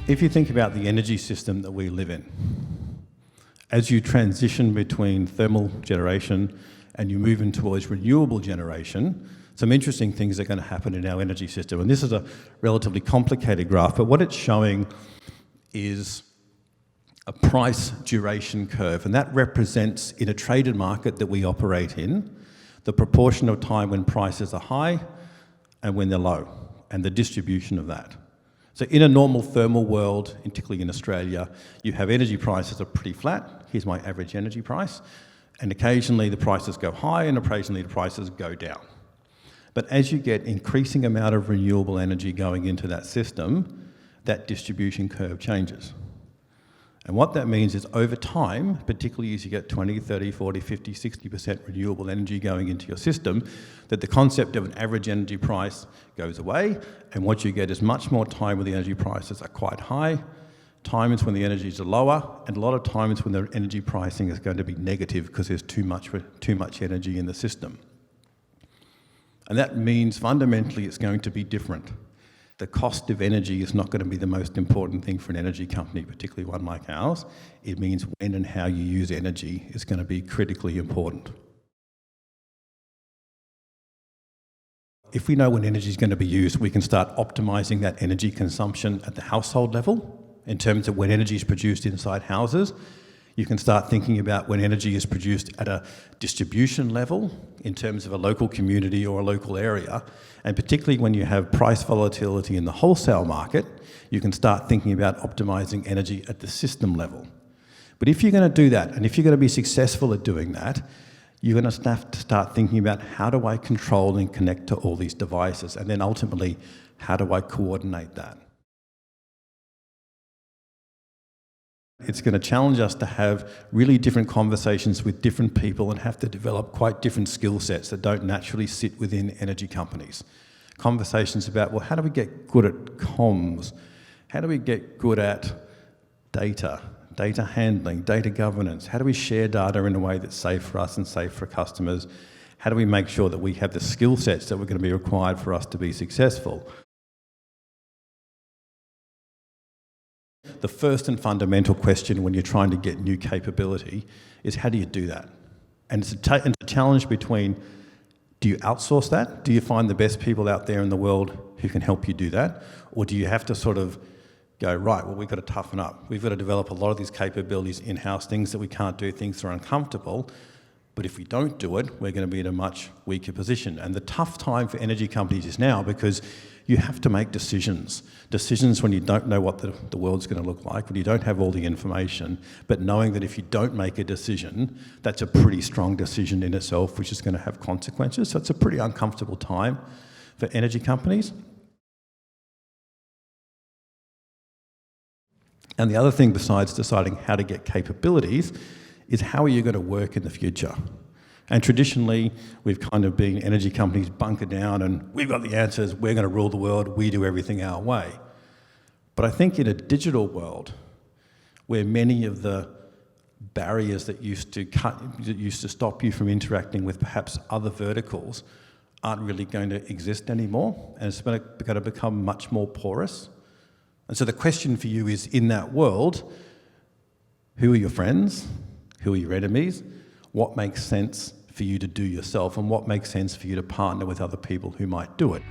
If you think about the energy system that we live in, as you transition between thermal generation and you move in towards renewable generation, some interesting things are going to happen in our energy system. And this is a relatively complicated graph, but what it's showing is a price duration curve, and that represents, in a traded market that we operate in, the proportion of time when prices are high and when they're low, and the distribution of that. So in a normal thermal world, particularly in Australia, you have energy prices are pretty flat. Here's my average energy price. And occasionally the prices go high and occasionally the prices go down. But as you get increasing amount of renewable energy going into that system, that distribution curve changes. And what that means is over time, particularly as you get 20, 30, 40, 50, 60% renewable energy going into your system, that the concept of an average energy price goes away, and what you get is much more time when the energy prices are quite high, times when the energies are lower, and a lot of times when the energy pricing is going to be negative because there's too much energy in the system. And that means fundamentally it's going to be different. The cost of energy is not going to be the most important thing for an energy company, particularly one like ours. It means when and how you use energy is going to be critically important. If we know when energy is going to be used, we can start optimizing that energy consumption at the household level in terms of when energy is produced inside houses. You can start thinking about when energy is produced at a distribution level in terms of a local community or a local area. And particularly when you have price volatility in the wholesale market, you can start thinking about optimizing energy at the system level. But if you're going to do that, and if you're going to be successful at doing that, you're going to have to start thinking about how do I control and connect to all these devices, and then ultimately, how do I coordinate that? It's going to challenge us to have really different conversations with different people and have to develop quite different skill sets that don't naturally sit within energy companies. Conversations about, well, how do we get good at comms? How do we get good at data handling, data governance? How do we share data in a way that's safe for us and safe for customers? How do we make sure that we have the skill sets that were going to be required for us to be successful? The first and fundamental question when you're trying to get new capability is how do you do that? And it's a challenge between, do you outsource that? Do you find the best people out there in the world who can help you do that? Or do you have to sort of go, right, well, we've got to toughen up. We've got to develop a lot of these capabilities in-house, things that we can't do, things that are uncomfortable. But if we don't do it, we're going to be in a much weaker position. And the tough time for energy companies is now because you have to make decisions when you don't know what the world's going to look like, when you don't have all the information, but knowing that if you don't make a decision, that's a pretty strong decision in itself, which is going to have consequences. So it's a pretty uncomfortable time for energy companies. And the other thing besides deciding how to get capabilities is how are you going to work in the future? And traditionally, we've kind of been energy companies bunker down and we've got the answers, we're going to rule the world, we do everything our way. But I think in a digital world, where many of the barriers that used to stop you from interacting with perhaps other verticals aren't really going to exist anymore, and it's going to become much more porous. And so the question for you is, in that world, who are your friends? Who are your enemies? What makes sense for you to do yourself, and what makes sense for you to partner with other people who might do it?